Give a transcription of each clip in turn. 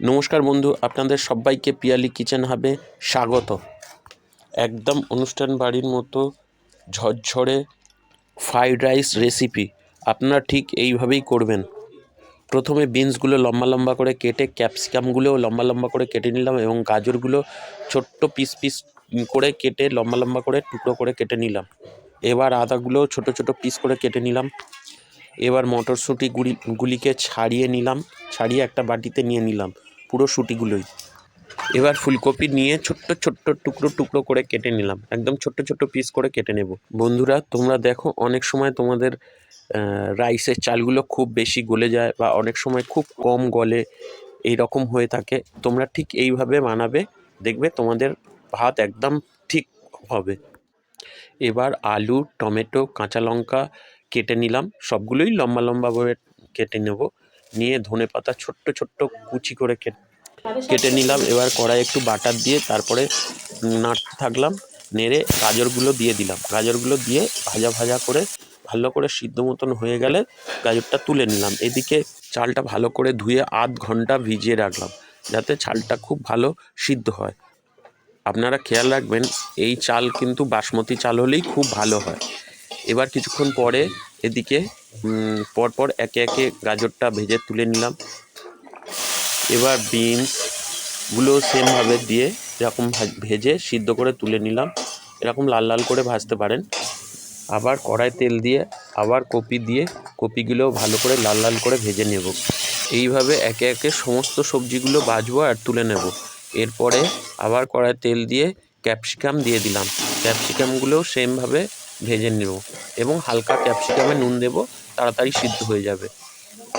নমস্কার বন্ধু, আপনাদের সবাইকে পিয়ালি কিচেন হাবে স্বাগত। একদম অনুষ্ঠান বাড়ির মতো ঝরঝরে ফ্রাইড রাইস রেসিপি আপনারা ঠিক এইভাবেই করবেন। প্রথমে বিনসগুলো লম্বা লম্বা করে কেটে, ক্যাপসিকামগুলোও লম্বা লম্বা করে কেটে নিলাম এবং গাজরগুলো ছোট্ট পিস পিস করে কেটে লম্বা লম্বা করে টুকরো করে কেটে নিলাম। এবার আদাগুলো ছোট ছোট পিস করে কেটে নিলাম। এবার মটরশুঁটিগুলিকে ছাড়িয়ে নিলাম, ছাড়িয়ে একটা বাটিতে নিয়ে নিলাম পুরো শুঁটিগুলোই। এবার ফুলকপি নিয়ে ছোট্ট ছোট্ট টুকরো টুকরো করে কেটে নিলাম, একদম ছোট্ট ছোট্ট পিস করে কেটে নেব। বন্ধুরা, তোমরা দেখো অনেক সময় তোমাদের রাইসের চালগুলো খুব বেশি গলে যায় বা অনেক সময় খুব কম গলে, এই রকম হয়ে থাকে। তোমরা ঠিক এইভাবে বানাবে, দেখবে তোমাদের ভাত একদম ঠিক হবে। এবার আলু, টমেটো, কাঁচা লঙ্কা কেটে নিলাম, সবগুলোই লম্বা লম্বাভাবে কেটে নেব। নিয়ে ধনেপাতা ছোট্ট ছোট্ট কুচি করে কেটে নিলাম। এবার কড়াই একটু বাটার দিয়ে তারপরে নাড়তে থাকলাম, নেড়ে গাজরগুলো দিয়ে দিলাম। গাজরগুলো দিয়ে ভাজা ভাজা করে ভালো করে সিদ্ধ মতন হয়ে গেলে গাজরটা তুলে নিলাম। এদিকে চালটা ভালো করে ধুয়ে আধ ঘন্টা ভিজিয়ে রাখলাম, যাতে চালটা খুব ভালো সিদ্ধ হয়। আপনারা খেয়াল রাখবেন, এই চাল কিন্তু বাসমতি চাল হলেই খুব ভালো হয়। এবার কিছুক্ষণ পরে এদিকে পরপর একে একে গাজরটা ভেজে তুলে নিলাম। এবার বিনসগুলো সেমভাবে দিয়ে এরকম ভেজে সিদ্ধ করে তুলে নিলাম। এরকম লাল লাল করে ভাজতে পারেন। আবার কড়াই তেল দিয়ে আবার কপি দিয়ে কপিগুলো ভালো করে লাল লাল করে ভেজে নেব। এইভাবে একে একে সমস্ত সবজিগুলো ভাজবো আর তুলে নেব। এরপরে আবার কড়াই তেল দিয়ে ক্যাপসিকাম দিয়ে দিলাম। ক্যাপসিকামগুলোও সেমভাবে ভেজে নেব এবং হালকা ক্যাপসিকামে নুন দেব, তাড়াতাড়ি সিদ্ধ হয়ে যাবে।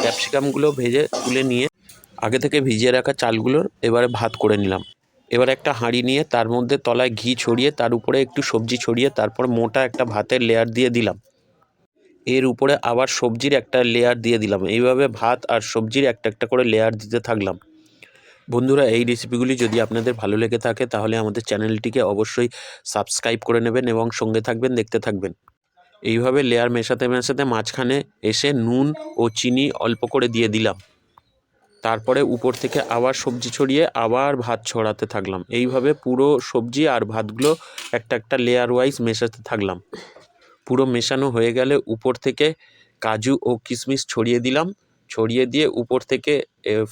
ক্যাপসিকামগুলো ভেজে তুলে নিয়ে আগে থেকে ভিজিয়ে রাখা চালগুলোর এবারে ভাত করে নিলাম। এবার একটা হাঁড়ি নিয়ে তার মধ্যে তলায় ঘি ছড়িয়ে তার উপরে একটু সবজি ছড়িয়ে তারপর মোটা একটা ভাতের লেয়ার দিয়ে দিলাম। এর উপরে আবার সবজির একটা লেয়ার দিয়ে দিলাম। এইভাবে ভাত আর সবজির একটা একটা করে লেয়ার দিতে থাকলাম। বন্ধুরা, এই রেসিপিগুলি যদি আপনাদের ভালো লেগে থাকে তাহলে আমাদের চ্যানেলটিকে অবশ্যই সাবস্ক্রাইব করে নেবেন এবং সঙ্গে থাকবেন, দেখতে থাকবেন। এইভাবে লেয়ার মেশাতে মেশাতে মাঝখানে এসে নুন ও চিনি অল্প করে দিয়ে দিলাম। তারপরে উপর থেকে আবার সবজি ছড়িয়ে আবার ভাত ছড়াতে থাকলাম। এইভাবে পুরো সবজি আর ভাতগুলো একটা একটা লেয়ার ওয়াইজ মেশাতে থাকলাম। পুরো মেশানো হয়ে গেলে উপর থেকে কাজু ও কিশমিশ ছড়িয়ে দিলাম। ছড়িয়ে দিয়ে উপর থেকে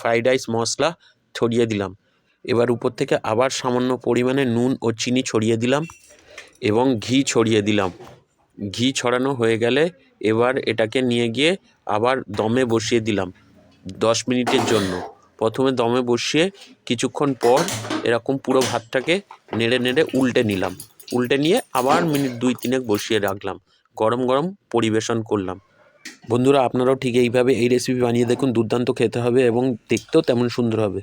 ফ্রাইড রাইস মশলা ছড়িয়ে দিলাম। এবার উপর থেকে আবার সামান্য পরিমাণে নুন ও চিনি ছড়িয়ে দিলাম এবং ঘি ছড়িয়ে দিলাম। ঘি ছড়ানো হয়ে গেলে এবার এটাকে নিয়ে গিয়ে আবার দমে বসিয়ে দিলাম 10 মিনিটের জন্য। প্রথমে দমে বসিয়ে কিছুক্ষণ পর এরকম পুরো ভাতটাকে নেড়ে নেড়ে উল্টে নিলাম। উল্টে নিয়ে আবার মিনিট 2-3 বসিয়ে রাখলাম। গরম গরম পরিবেশন করলাম। বন্ধুরা, আপনারাও ঠিক এইভাবে এই রেসিপি বানিয়ে দেখুন, দুর্দান্ত খেতে হবে এবং দেখতেও তেমন সুন্দর হবে।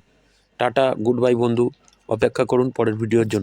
টাটা, গুড বাই বন্ধু, অপেক্ষা করুন পরের ভিডিওর জন্য।